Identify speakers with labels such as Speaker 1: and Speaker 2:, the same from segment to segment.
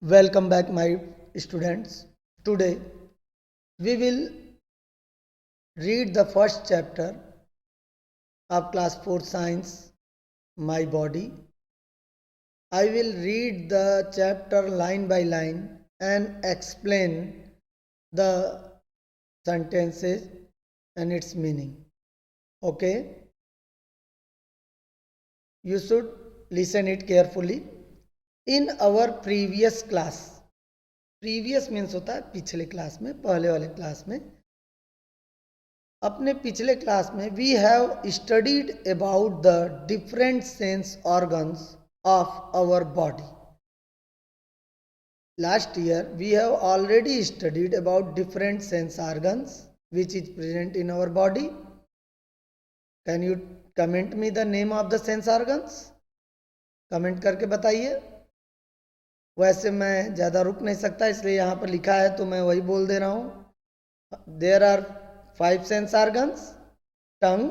Speaker 1: Welcome back, my students. Today we will read the first chapter of class 4 science, My Body. I will read the chapter line by line and explain the sentences and its meaning. Okay? You should listen it carefully. In our previous class, previous means होता है पिछले class में, पहले वाले class में, अपने पिछले class में we have studied about the different sense organs of our body. Last year we have already studied about different sense organs which is present in our body. Can you comment me the name of the sense organs? Comment करके बताइए. वैसे मैं ज़्यादा रुक नहीं सकता, इसलिए यहाँ पर लिखा है तो मैं वही बोल दे रहा हूँ. There are 5 sense organs: tongue,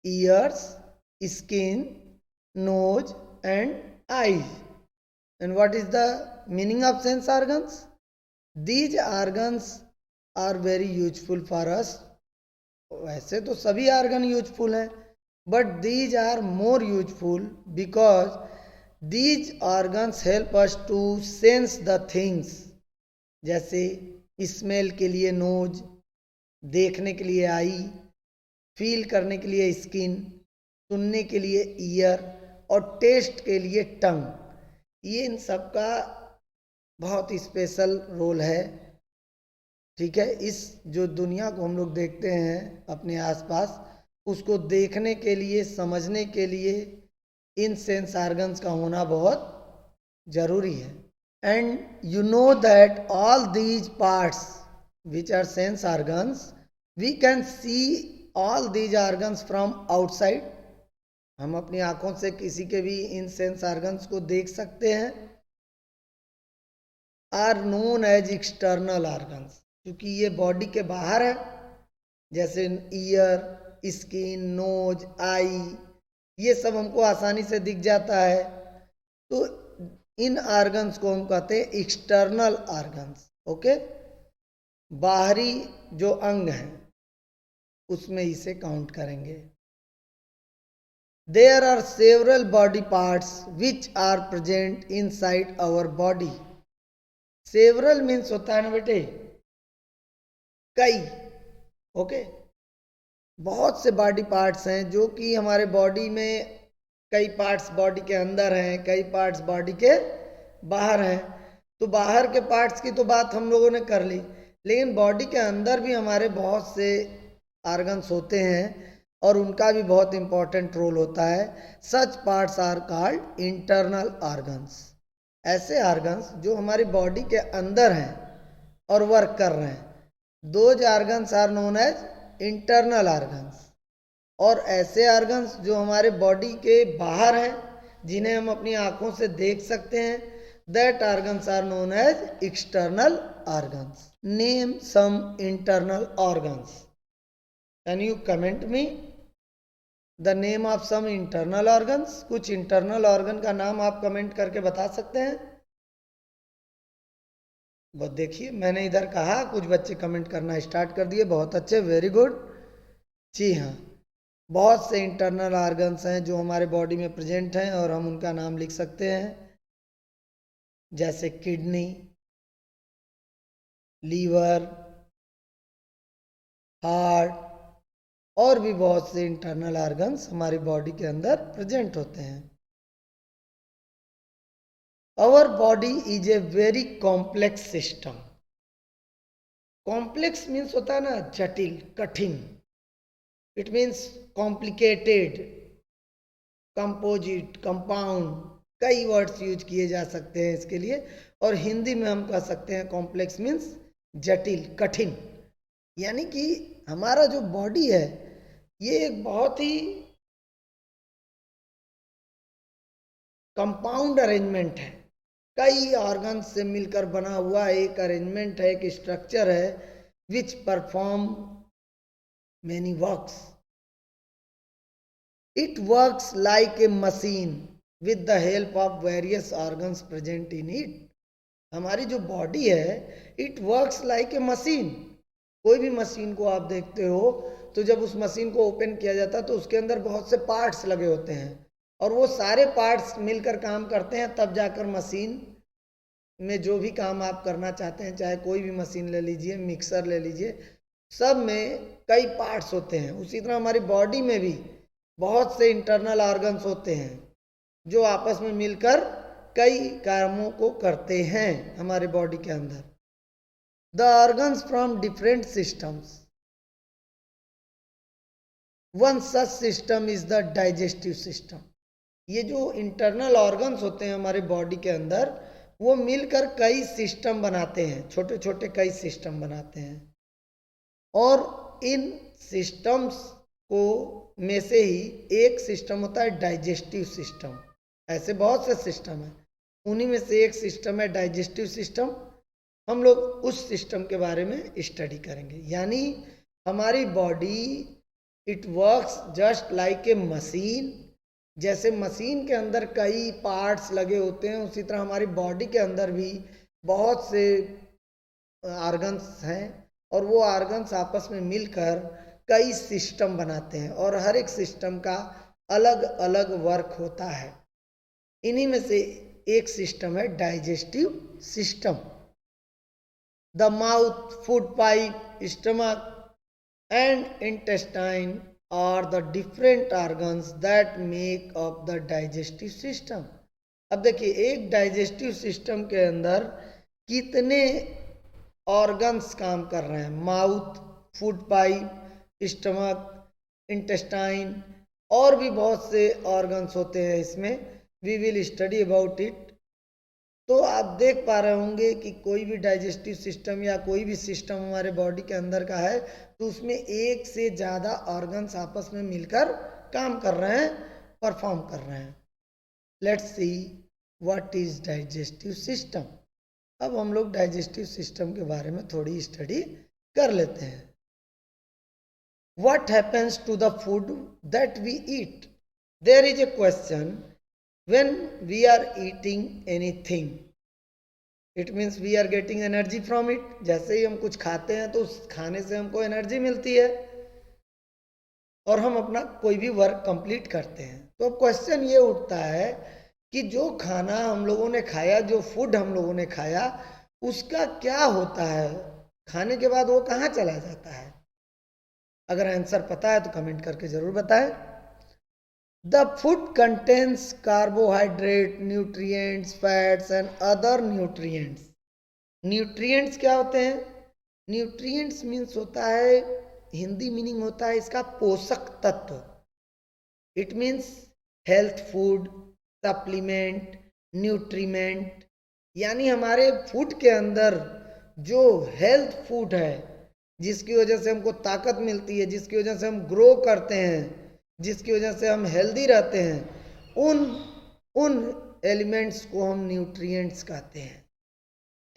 Speaker 1: ears, skin, nose and eyes. And what is the meaning of sense organs? These organs are very useful for us. वैसे तो सभी organ useful हैं, but these are more useful because these organs help us to sense the things. जैसे smell के लिए knows, देखने के लिए आई, फील करने के लिए स्किन, सुनने के लिए ईयर और टेस्ट के लिए टंग. ये इन सब का बहुत स्पेशल रोल है. ठीक है, इस जो दुनिया को हम लोग देखते हैं अपने आसपास, उसको देखने के लिए, समझने के लिए इन सेंस ऑर्गन्स का होना बहुत जरूरी है. And you know that all these parts which are sense organs, we can see all these organs from outside. हम अपनी आंखों से किसी के भी इन सेंस ऑर्गन्स को देख सकते हैं. Are known as external organs, क्योंकि ये बॉडी के बाहर है. जैसे ईयर, स्किन, नोज, आई, ये सब हमको आसानी से दिख जाता है. तो इन ऑर्गन्स को हम कहते हैं एक्सटर्नल ऑर्गन्स. ओके, बाहरी जो अंग हैं उसमें इसे काउंट करेंगे. There are several body parts which are present in side our body. Several means होता है ना बेटे, कई. ओके, बहुत से बॉडी पार्ट्स हैं जो कि हमारे बॉडी में, कई पार्ट्स बॉडी के अंदर हैं, कई पार्ट्स बॉडी के बाहर हैं. तो बाहर के पार्ट्स की तो बात हम लोगों ने कर ली, लेकिन बॉडी के अंदर भी हमारे बहुत से ऑर्गन्स होते हैं और उनका भी बहुत इंपॉर्टेंट रोल होता है. Such parts are called internal organs. ऐसे ऑर्गन्स जो हमारी बॉडी के अंदर हैं और वर्क कर रहे हैं, those organs are known as internal organs. और ऐसे ऑर्गन्स जो हमारे बॉडी के बाहर हैं, जिन्हें हम अपनी आंखों से देख सकते हैं, that organs are known as external organs. Name some internal organs. Can you comment me the name of some internal organs? कुछ internal organ का नाम आप कमेंट करके बता सकते हैं? बहुत देखिए, मैंने इधर कहा, कुछ बच्चे कमेंट करना स्टार्ट कर दिए. बहुत अच्छे, वेरी गुड. जी हाँ, बहुत से इंटरनल ऑर्गन्स हैं जो हमारे बॉडी में प्रेजेंट हैं और हम उनका नाम लिख सकते हैं. जैसे किडनी, लीवर, हार्ट और भी बहुत से इंटरनल ऑर्गन्स हमारी बॉडी के अंदर प्रेजेंट होते हैं. Our body is a very complex system. Complex means होता है ना जटिल, कठिन. It means complicated, composite, compound, कई वर्ड्स यूज किए जा सकते हैं इसके लिए. और हिंदी में हम कह सकते हैं कॉम्प्लेक्स मीन्स जटिल, कठिन. यानी कि हमारा जो बॉडी है ये एक बहुत ही कंपाउंड अरेंजमेंट है. कई ऑर्गन्स से मिलकर बना हुआ एक अरेंजमेंट है, एक स्ट्रक्चर है which perform many works. It works like a machine with the help of various organs present in it. हमारी जो बॉडी है it works like a machine. कोई भी मशीन को आप देखते हो तो जब उस मशीन को ओपन किया जाता है तो उसके अंदर बहुत से पार्ट्स लगे होते हैं और वो सारे पार्ट्स मिलकर काम करते हैं, तब जाकर मशीन में जो भी काम आप करना चाहते हैं, चाहे कोई भी मशीन ले लीजिए, मिक्सर ले लीजिए, सब में कई पार्ट्स होते हैं। उसी तरह हमारी बॉडी में भी बहुत से इंटरनल ऑर्गन्स होते हैं जो आपस में मिलकर कई कामों को करते हैं हमारे बॉडी के अंदर। The organs from different systems, one such system is the digestive system. ये जो इंटरनल ऑर्गन्स होते हैं हमारे बॉडी के अंदर, वो मिलकर कई सिस्टम बनाते हैं, छोटे छोटे कई सिस्टम बनाते हैं। और इन सिस्टम्स को में से ही एक सिस्टम होता है डाइजेस्टिव सिस्टम। ऐसे बहुत से सिस्टम हैं, उन्हीं में से एक सिस्टम है डाइजेस्टिव सिस्टम। हम लोग उस सिस्टम के बारे में स्टडी करेंगे। यानी हमारी body it works just like a machine. जैसे मशीन के अंदर कई पार्ट्स लगे होते हैं, उसी तरह हमारी बॉडी के अंदर भी बहुत से ऑर्गन्स हैं और वो ऑर्गन्स आपस में मिलकर कई सिस्टम बनाते हैं और हर एक सिस्टम का अलग अलग वर्क होता है। इन्हीं में से एक सिस्टम है digestive system. The mouth, food pipe, stomach and intestine are the different organs that make up the digestive system। अब देखिए एक डाइजेस्टिव सिस्टम के अंदर कितने ऑर्गन्स काम कर रहे हैं। Mouth, food pipe, stomach, intestine और भी बहुत से ऑर्गन्स होते हैं इसमें। We will study about it. तो आप देख पा रहे होंगे कि कोई भी डाइजेस्टिव सिस्टम या कोई भी सिस्टम हमारे बॉडी के अंदर का है तो उसमें एक से ज़्यादा ऑर्गन्स आपस में मिलकर काम कर रहे हैं, परफॉर्म कर रहे हैं। Let's see what is digestive system. अब हम लोग डाइजेस्टिव सिस्टम के बारे में थोड़ी स्टडी कर लेते हैं। What happens to the food that we eat? There is a question. When we are eating anything, it means we are getting energy from it। जैसे ही हम कुछ खाते हैं तो उस खाने से हमको एनर्जी मिलती है और हम अपना कोई भी वर्क कंप्लीट करते हैं। तो अब क्वेश्चन ये उठता है कि जो खाना हम लोगों ने खाया, जो फूड हम लोगों ने खाया, उसका क्या होता है? खाने के बाद वो कहाँ चला जाता है? अगर आंसर पता है तो कमेंट करके जरूर बताएं। The food contains carbohydrate, nutrients, fats and other nutrients। Nutrients क्या होते हैं? Nutrients मीन्स होता है, हिंदी मीनिंग होता है इसका पोषक तत्व। It means health food, supplement, nutriment. यानी हमारे फूड के अंदर जो हेल्थ फूड है, जिसकी वजह से हमको ताकत मिलती है, जिसकी वजह से हम ग्रो करते हैं, जिसकी वजह से हम हेल्दी रहते हैं, उन एलिमेंट्स को हम न्यूट्रिएंट्स कहते हैं।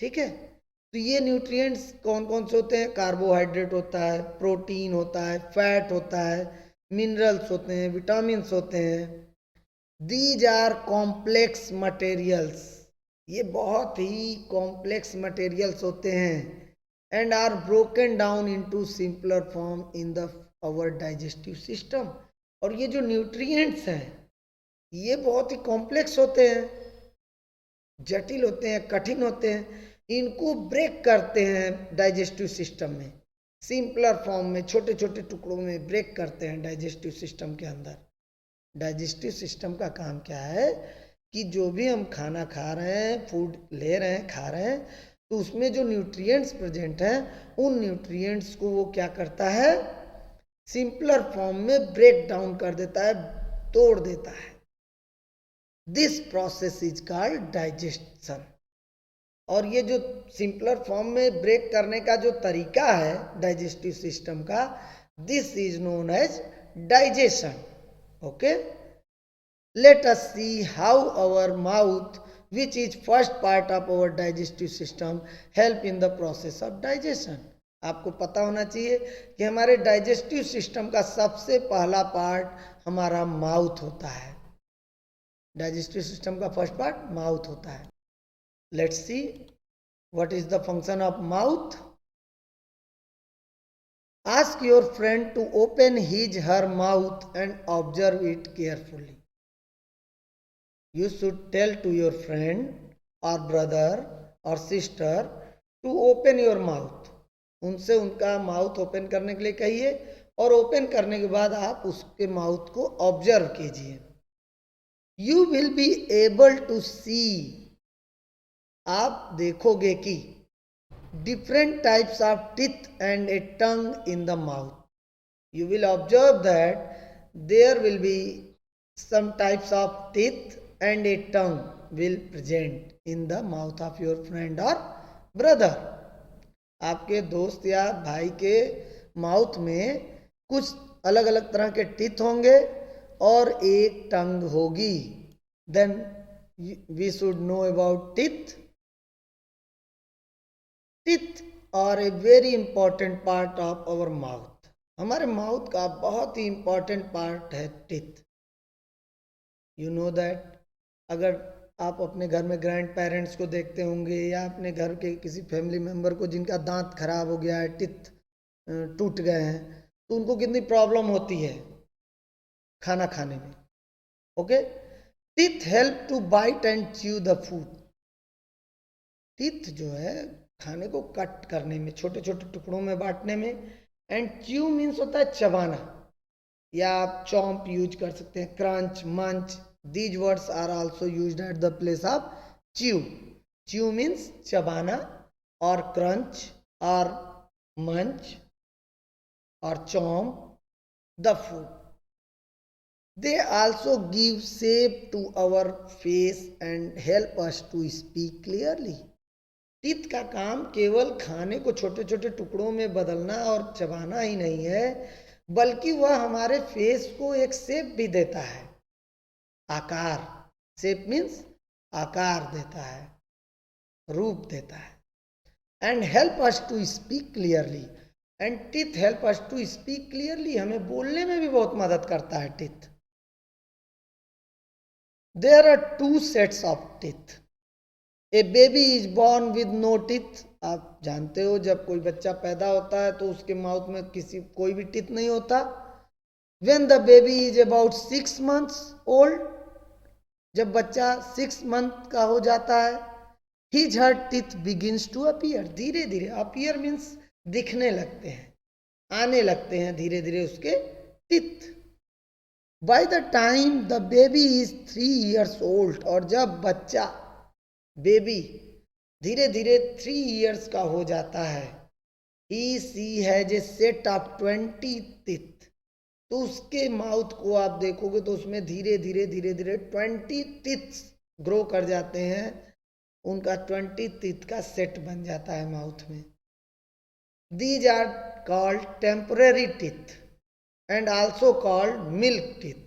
Speaker 1: ठीक है, तो ये न्यूट्रिएंट्स कौन कौन से होते हैं? कार्बोहाइड्रेट होता है, प्रोटीन होता है, फैट होता है, मिनरल्स होते हैं, विटामिन्स होते हैं। These are complex materials. ये बहुत ही कॉम्प्लेक्स मटेरियल्स होते हैं and are broken down into simpler form in the our digestive system. और ये जो न्यूट्रिएंट्स हैं ये बहुत ही कॉम्प्लेक्स होते हैं, जटिल होते हैं, कठिन होते हैं। इनको ब्रेक करते हैं डाइजेस्टिव सिस्टम में, सिंपलर फॉर्म में, छोटे छोटे टुकड़ों में ब्रेक करते हैं डाइजेस्टिव सिस्टम के अंदर। डाइजेस्टिव सिस्टम का काम क्या है कि जो भी हम खाना खा रहे हैं, फूड ले रहे हैं, खा रहे हैं, तो उसमें जो न्यूट्रिएंट्स प्रेजेंट हैं, उन न्यूट्रिएंट्स को वो क्या करता है? सिंपलर फॉर्म में ब्रेक डाउन कर देता है, तोड़ देता है। This process is called digestion. और ये जो सिंपलर फॉर्म में ब्रेक करने का जो तरीका है डाइजेस्टिव सिस्टम का, this is known as digestion. Okay, let us see how our mouth, which is first part of our digestive system, help in the process of digestion। आपको पता होना चाहिए कि हमारे डाइजेस्टिव सिस्टम का सबसे पहला पार्ट हमारा माउथ होता है। डाइजेस्टिव सिस्टम का फर्स्ट पार्ट माउथ होता है। Let's see What is the function of mouth? Ask your friend to open her mouth and observe it carefully. You should tell to your friend or brother or sister to open your mouth. उनसे उनका mouth open करने के लिए कहिए और open करने के बाद आप उसके माउथ को ऑब्जर्व कीजिए. You will be able to see, आप देखोगे कि different types of teeth and a tongue in the mouth. You will observe that there will be some types of teeth and a tongue will present in the mouth of your friend or brother. आपके दोस्त या भाई के mouth में कुछ अलग अलग तरह के टीथ होंगे और एक टंग होगी. Then we should know about teeth. Teeth are a very important part of our mouth. हमारे माउथ का बहुत ही इंपॉर्टेंट पार्ट है टीथ. यू नो दैट अगर आप अपने घर में ग्रैंड पेरेंट्स को देखते होंगे या अपने घर के किसी फैमिली मेम्बर को जिनका दांत खराब हो गया है, टीथ टूट गए हैं, तो उनको कितनी प्रॉब्लम होती है खाना खाने में. Okay, teeth help to bite and chew the food. Teeth जो है खाने को कट करने में, छोटे छोटे टुकड़ों में बांटने में. एंड च्यू मीन्स होता है चबाना, या आप चॉम्प यूज कर सकते हैं, crunch, munch. These words are also used at the place of chew. Chew means चबाना, और क्रंच और मंच और chomp the food. They also give shape to our face and help us to speak clearly. Teeth का काम केवल खाने को छोटे छोटे टुकड़ों में बदलना और चबाना ही नहीं है, बल्कि वह हमारे फेस को एक शेप भी देता है, आकार. शेप मीन्स आकार देता है, रूप देता है. And help us to speak clearly. And teeth help us to speak clearly. हमें बोलने में भी बहुत मदद करता है teeth. There are two sets of teeth. A baby is born with no teeth. आप जानते हो जब कोई बच्चा पैदा होता है तो उसके माउथ में कोई भी टीथ नहीं होता. When the baby is about 6 months old, जब बच्चा 6 मंथ का हो जाता है, his her teeth begins to appear. धीरे धीरे, appear means दिखने लगते हैं, आने लगते हैं धीरे धीरे उसके teeth. By the time the baby is 3 years old, और जब बच्चा बेबी धीरे धीरे 3 years का हो जाता है, she has a set of 20 teeth. तो उसके माउथ को आप देखोगे तो उसमें धीरे धीरे 20 टीथ ग्रो कर जाते हैं. उनका 20 टीथ का सेट बन जाता है माउथ में. These are called temporary teeth and also called milk teeth.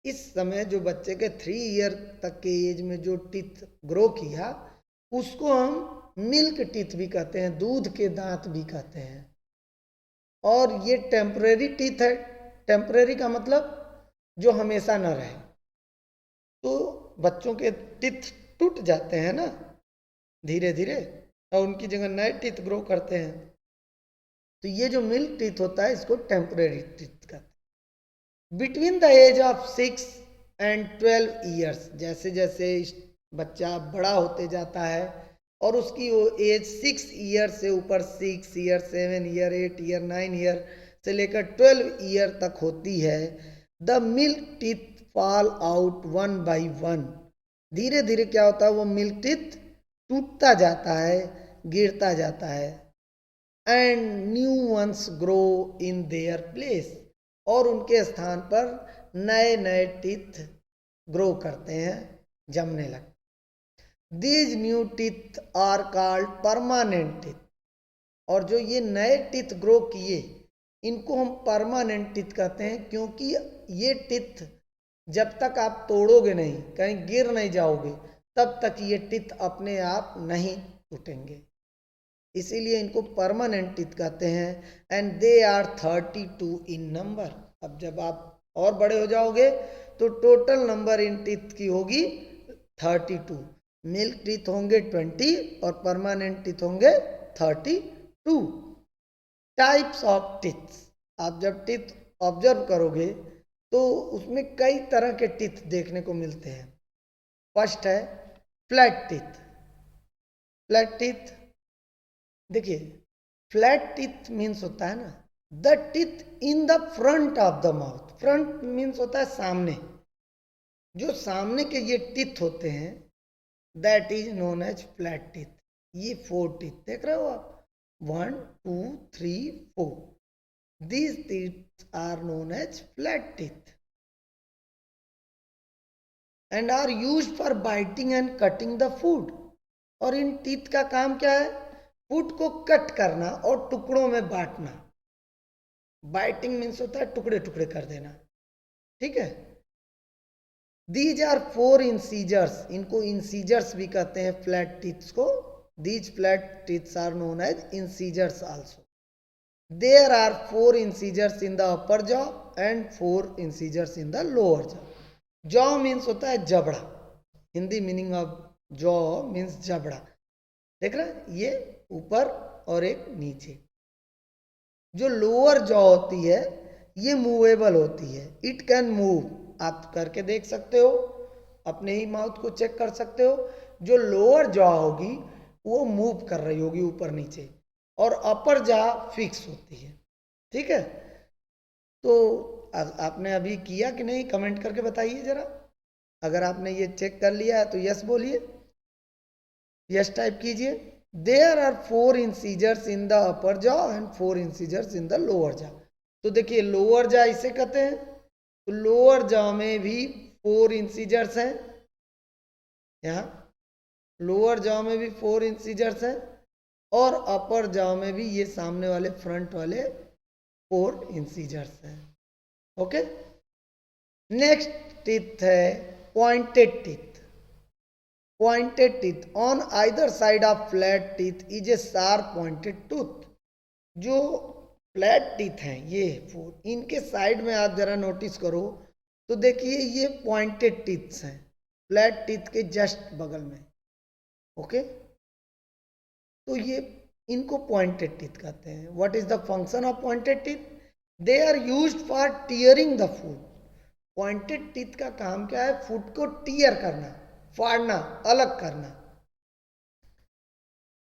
Speaker 1: इस समय जो बच्चे के 3 ईयर तक के एज में जो टीथ ग्रो किया, उसको हम मिल्क टीथ भी कहते हैं, दूध के दांत भी कहते हैं. और ये टेम्परेरी टीथ है. टेम्परेरी का मतलब जो हमेशा न रहे. तो बच्चों के टीथ टूट जाते हैं ना धीरे धीरे, और उनकी जगह नए टीथ ग्रो करते हैं. तो ये जो मिल्क टीथ होता है इसको टेम्परेरी टीथ कहते हैं. Between the age of 6 and 12 years, जैसे जैसे बच्चा बड़ा होते जाता है और उसकी वो एज 6 ईयर से ऊपर, 6 ईयर, 7 ईयर, 8 ईयर, 9 ईयर से लेकर 12 ईयर तक होती है, the milk teeth fall out one by one. धीरे धीरे क्या होता है, वो मिल्क टीथ टूटता जाता है, गिरता जाता है. And new ones grow in their place, और उनके स्थान पर नए नए टीथ ग्रो करते हैं, जमने लगते. These new teeth are called permanent teeth. और जो ये नए टीथ ग्रो किए इनको हम परमानेंट टीथ कहते हैं, क्योंकि ये टीथ जब तक आप तोड़ोगे नहीं, कहीं गिर नहीं जाओगे, तब तक ये टीथ अपने आप नहीं टूटेंगे. इसीलिए इनको परमानेंट टीथ कहते हैं. And they are 32 in number. अब जब आप और बड़े हो जाओगे तो टोटल नंबर इन टीथ की होगी 32. मिल्क टीथ होंगे 20 और परमानेंट टीथ होंगे 32 टाइप्स ऑफ टीथ। आप जब टीथ ऑब्जर्व करोगे तो उसमें कई तरह के टीथ देखने को मिलते हैं। फर्स्ट है फ्लैट टीथ। फ्लैट टीथ देखिए, फ्लैट टीथ मीन्स होता है ना the teeth in the front of the mouth. Front means होता है सामने, जो सामने के ये टीथ होते हैं that is known as flat teeth. ये 4 टीथ देख रहे हो आप, 1 2 3 4, these teeth are known as flat teeth and are used for biting and cutting the food। और इन टीथ का काम क्या है? फूड को कट करना और टुकड़ों में बांटना। बाइटिंग मीन्स होता है टुकड़े टुकड़े कर देना, ठीक है। दीज आर 4 इंसीजर्स, इनको इंसीजर्स भी कहते हैं फ्लैट टीथ्स को। These flat teeths are known as incisors also. There are 4 incisors in the upper jaw and 4 incisors in the lower jaw। jaw means होता है जबड़ा, Hindi meaning of jaw means जबड़ा। देख रहे हैं, ये ऊपर और एक नीचे। जो लोअर जॉ होती है ये मूवेबल होती है, इट कैन मूव। आप करके देख सकते हो, अपने ही माउथ को चेक कर सकते हो। जो लोअर जॉ होगी वो मूव कर रही होगी ऊपर नीचे, और अपर जॉ फिक्स होती है, ठीक है। तो आपने अभी किया कि नहीं, कमेंट करके बताइए जरा। अगर आपने ये चेक कर लिया है तो यस बोलिए, यस टाइप कीजिए। There are 4 incisors in the upper jaw and 4 incisors in the lower jaw. तो देखिए लोअर जॉ इसे कहते हैं, तो लोअर जॉ में भी 4 इंसीजर्स हैं। यहाँ लोअर जॉ में भी 4 इंसीजर्स हैं, और अपर जॉ में भी ये सामने वाले फ्रंट वाले 4 इंसीजर्स हैं। ओके, नेक्स्ट टीथ है pointed teeth. Pointed teeth on either side of flat teeth is a sharp pointed tooth. जो फ्लैट टीथ हैं ये 4, इनके साइड में आप जरा नोटिस करो तो देखिए ये पॉइंटेड टीथ्स हैं फ्लैट टीथ के जस्ट बगल में। ओके, तो ये इनको पॉइंटेड टीथ कहते हैं। What is the function of pointed teeth? They are used for tearing the food. Pointed teeth का काम क्या है? फूड को टीयर करना, फाड़ना, अलग करना।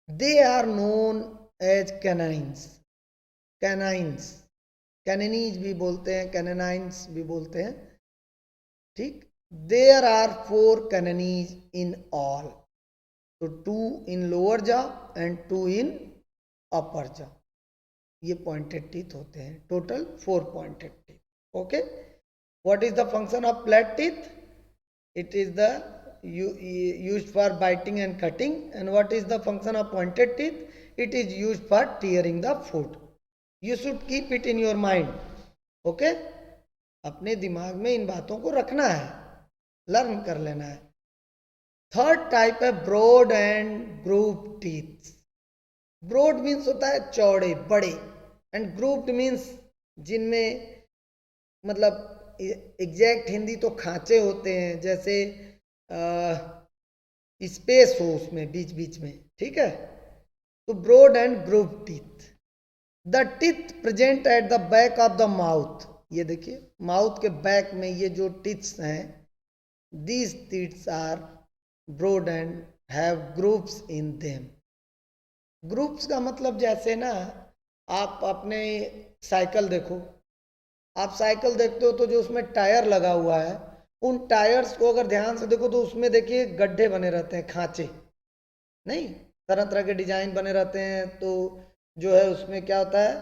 Speaker 1: They are known as canines. Canines, canines भी बोलते हैं, कैनाइन्स भी बोलते हैं, ठीक। There are 4 canines in all, तो 2 in lower jaw and 2 in upper jaw. ये पॉइंटेड टीथ होते हैं, total 4 pointed teeth. Okay, what is the function of flat teeth? It is the used for biting and cutting, and what is the function of pointed teeth? It is used for tearing the food। You should keep it in your mind। Okay, अपने दिमाग में इन बातों को रखना है, learn कर लेना है। थर्ड टाइप है broad and grooved teeth. Broad means होता है चौड़े, बड़े, एंड ग्रूव्ड मीन्स जिनमें मतलब एग्जैक्ट हिंदी तो खांचे होते हैं, जैसे स्पेस हो उसमें बीच बीच में, ठीक है। तो broad and grooved teeth. The teeth present at the back of the mouth. ये देखिए माउथ के बैक में ये जो टीथ्स हैं, these teeths are broad and have grooves in them. Grooves का मतलब जैसे ना आप अपने साइकिल देखो, आप साइकिल देखते हो तो जो उसमें टायर लगा हुआ है, उन टायर्स को अगर ध्यान से देखो तो उसमें देखिए गड्ढे बने रहते हैं, खांचे नहीं, तरह तरह के डिजाइन बने रहते हैं। तो जो है उसमें क्या होता है,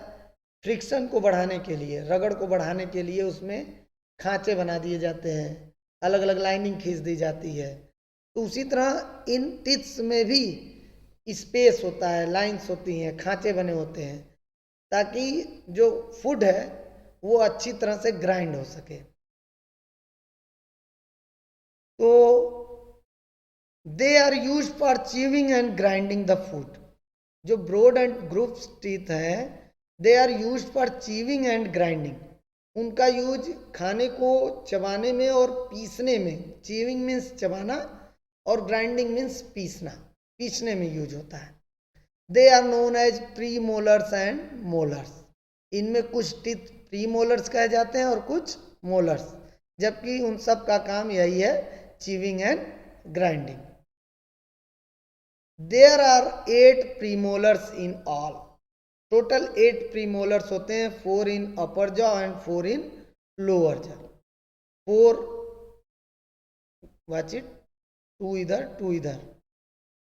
Speaker 1: फ्रिक्शन को बढ़ाने के लिए, रगड़ को बढ़ाने के लिए उसमें खांचे बना दिए जाते हैं, अलग अलग लाइनिंग खींच दी जाती है। तो उसी तरह इन टिप्स में भी स्पेस होता है, लाइंस होती हैं, खांचे बने होते हैं, ताकि जो फूड है वो अच्छी तरह से ग्राइंड हो सके। तो they are use for chewing and grinding the food. जो ब्रॉड एंड ग्रूव्ड टीथ हैं, they are use for chewing and grinding. उनका यूज खाने को चबाने में और पीसने में, च्यूइंग मीन्स चबाना और ग्राइंडिंग मीन्स पीसना, पीसने में यूज होता है। They are known as premolars and molars. इनमें कुछ टीथ प्री मोलर्स कहे जाते हैं और कुछ मोलर्स, जबकि उन सब का काम यही है, chewing and grinding. There are 8 premolars in all. Total 8 premolars होते हैं, 4 in upper jaw and 4 in lower jaw. 4 watch it, 2 इधर 2 इधर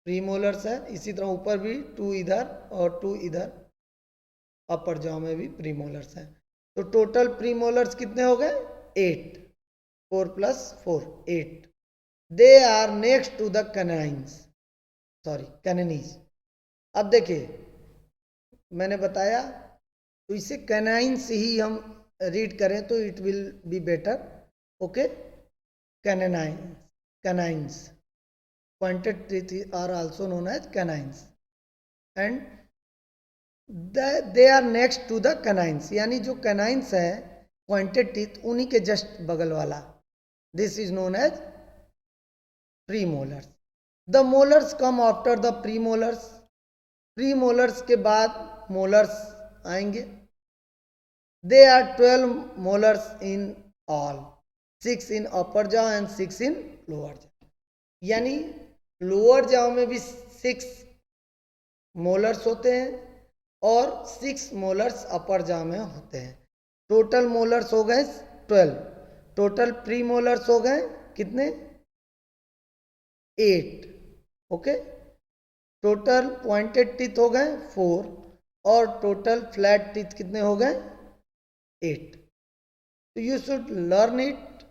Speaker 1: प्रीमोलर्स है। इसी तरह ऊपर भी 2 इधर और 2 इधर, अपर जॉ में भी प्रीमोलर्स है। तो टोटल प्रीमोलर्स कितने हो गए? 8। 4 + 4 8। They are next to the canines, sorry canines. अब देखिए मैंने बताया, तो इसे कैनाइन्स ही हम रीड करें तो it will be better. Okay, canines, canines, pointed teeth are also known as canines and they are next to the canines, यानी जो canines है pointed teeth उन्हीं के जस्ट बगल वाला, this is known as premolars. The molars come after the premolars. Premolars के बाद molars आएंगे। They are 12 molars in all, 6 in upper jaw and 6 in lower jaw. यानी लोअर जॉ में भी 6 मोलर्स होते हैं और 6 मोलर्स अपर जॉ में होते हैं। टोटल मोलर्स हो गए 12। टोटल प्री मोलर्स हो गए कितने? 8। ओके, टोटल पॉइंटेड टीथ हो गए 4 और टोटल फ्लैट टीथ कितने हो गए? 8। तो you should learn it,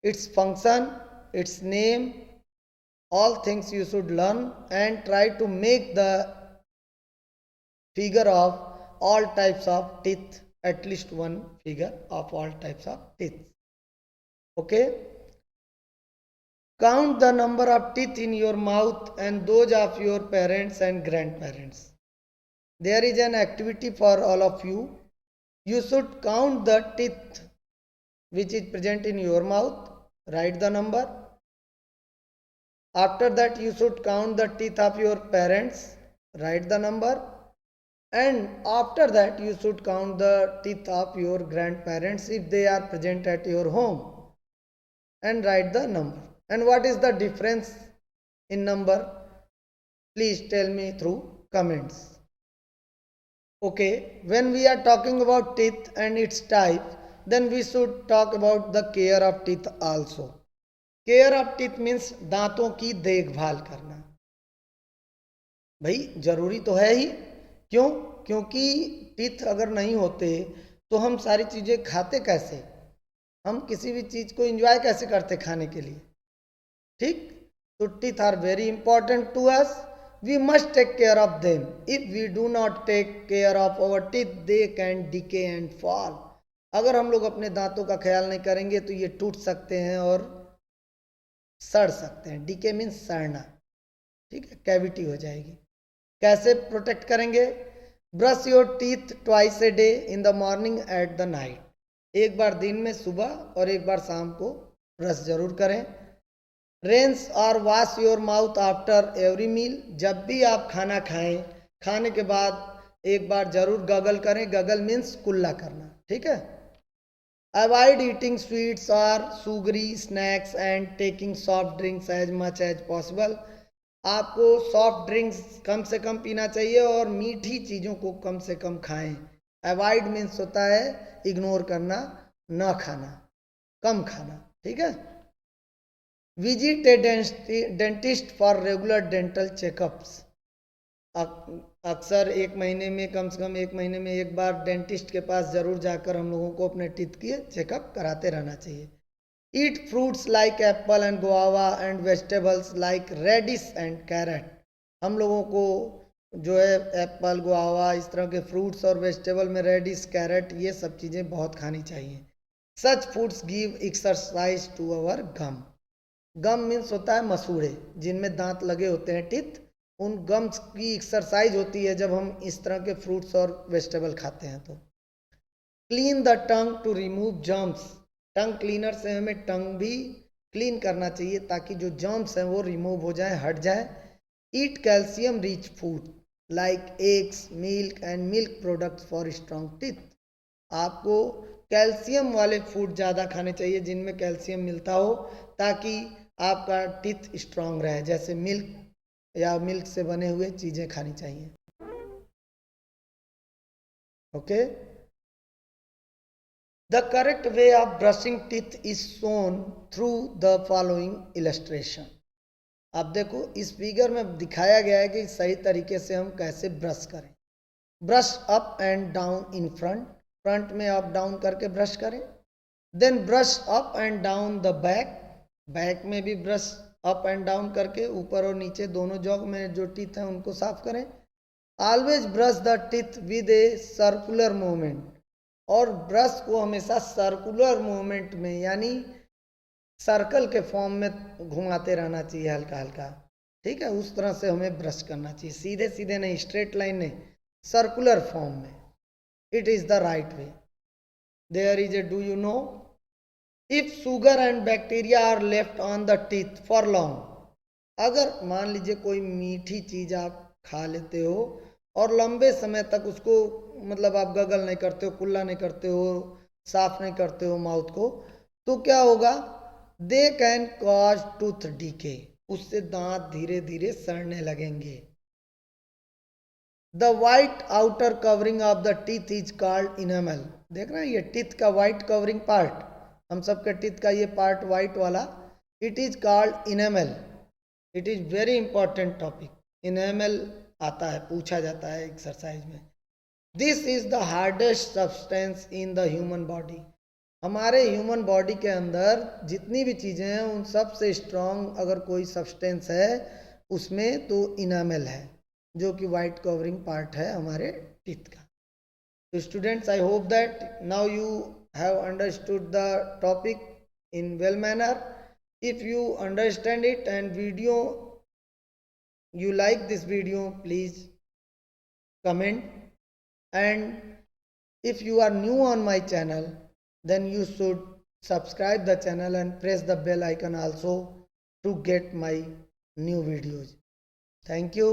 Speaker 1: its function, it's name, all things you should learn and try to make the figure of all types of teeth, at least one figure of all types of teeth. Okay, count the number of teeth in your mouth and those of your parents and grandparents. There is an activity for all of you. You should count the teeth which is present in your mouth, write the number. After that you should count the teeth of your parents, write the number, and after that you should count the teeth of your grandparents if they are present at your home and write the number. And what is the difference in number? Please tell me through comments. Okay, when we are talking about teeth and its type, then we should talk about the care of teeth also. Care of teeth means दांतों की देखभाल करना। भाई जरूरी तो है ही, क्यों? क्योंकि टीथ अगर नहीं होते तो हम सारी चीजें खाते कैसे, हम किसी भी चीज को एंजॉय कैसे करते खाने के लिए, ठीक? तो teeth are very important to us, we must take care of them. If we do not take care of our teeth they can decay and fall. अगर हम लोग अपने दांतों का ख्याल नहीं करेंगे तो ये टूट सकते हैं और सड़ सकते हैं। डीके मीन्स सड़ना, ठीक है, कैविटी हो जाएगी। कैसे प्रोटेक्ट करेंगे? Brush your teeth twice a day, in the morning at the night. एक बार दिन में सुबह और एक बार शाम को ब्रश जरूर करें। रिंस और wash your mouth after every meal. जब भी आप खाना खाएं, खाने के बाद एक बार जरूर गगल करें। गगल मीन्स कुल्ला करना, ठीक है। Avoid eating sweets or sugary snacks and taking soft drinks as much as possible. आपको सॉफ्ट ड्रिंक्स कम से कम पीना चाहिए और मीठी चीज़ों को कम से कम खाएं। अवॉइड मीन्स होता है इग्नोर करना, न खाना, कम खाना, ठीक है। Visit A dentist for regular dental checkups. अक्सर एक महीने में, कम से कम एक महीने में एक बार डेंटिस्ट के पास जरूर जाकर हम लोगों को अपने टीथ की चेकअप कराते रहना चाहिए। Eat fruits like apple and guava and vegetables like radish and carrot. हम लोगों को जो है एप्पल, गुआवा, इस तरह के फ्रूट्स और वेजिटेबल में रेडिश, कैरेट, ये सब चीज़ें बहुत खानी चाहिए। Such foods give exercise to our gum. Gum means होता है मसूड़े, जिनमें दांत लगे होते हैं, टीथ, उन गम्स की एक्सरसाइज होती है जब हम इस तरह के फ्रूट्स और वेजिटेबल खाते हैं। तो clean the tongue to remove germs. Tongue cleaner से हमें टंग भी क्लीन करना चाहिए ताकि जो जर्म्स हैं वो रिमूव हो जाए, हट जाए। Eat calcium rich food like eggs, milk and milk products for strong teeth. आपको कैल्शियम वाले फूड ज़्यादा खाने चाहिए जिनमें कैल्शियम मिलता हो, ताकि आपका टीथ स्ट्रांग रहे। जैसे मिल्क या मिल्क से बने हुए चीज़ें खानी चाहिए। Okay, the correct way of brushing teeth is shown through the following illustration. अब देखो इस फिगर में दिखाया गया है कि सही तरीके से हम कैसे ब्रश करें। Brush up and down in front, front में अप डाउन करके ब्रश करें। Then brush up and down the back, back में भी ब्रश अप एंड डाउन करके ऊपर और नीचे दोनों जॉग में जो टीथ हैं उनको साफ करें। Always brush the teeth with a circular movement, और ब्रश को हमेशा सर्कुलर मूवमेंट में यानी सर्कल के फॉर्म में घुमाते रहना चाहिए, हल्का हल्का। ठीक है, उस तरह से हमें ब्रश करना चाहिए, सीधे सीधे नहीं, स्ट्रेट लाइन नहीं, सर्कुलर फॉर्म में। It is the right way. There is a, do you know, if sugar and bacteria are left on the teeth for long, अगर मान लीजिए कोई मीठी चीज आप खा लेते हो और लंबे समय तक उसको मतलब आप गगल नहीं करते हो, कुल्ला नहीं करते हो, साफ नहीं करते हो माउथ को, तो क्या होगा, they can cause tooth decay, उससे दांत धीरे धीरे सड़ने लगेंगे। The white outer covering of the teeth is called enamel. देख रहे हैं ये टीथ का वाइट कवरिंग पार्ट, हम सबके टीथ का ये पार्ट वाइट वाला, it is called enamel. It is very important topic, enamel आता है, पूछा जाता है एक्सरसाइज में। This is the hardest substance in the human body. हमारे ह्यूमन बॉडी के अंदर जितनी भी चीज़ें हैं उन सब से स्ट्रॉन्ग अगर कोई सब्सटेंस है उसमें तो इनामेल है, जो कि वाइट कवरिंग पार्ट है हमारे टीथ का। तो students, I hope that now you have understood the topic in well manner. If you understand it and you like this video, please comment, and if you are new on my channel, then you should subscribe the channel and press the bell icon also to get my new videos. Thank you.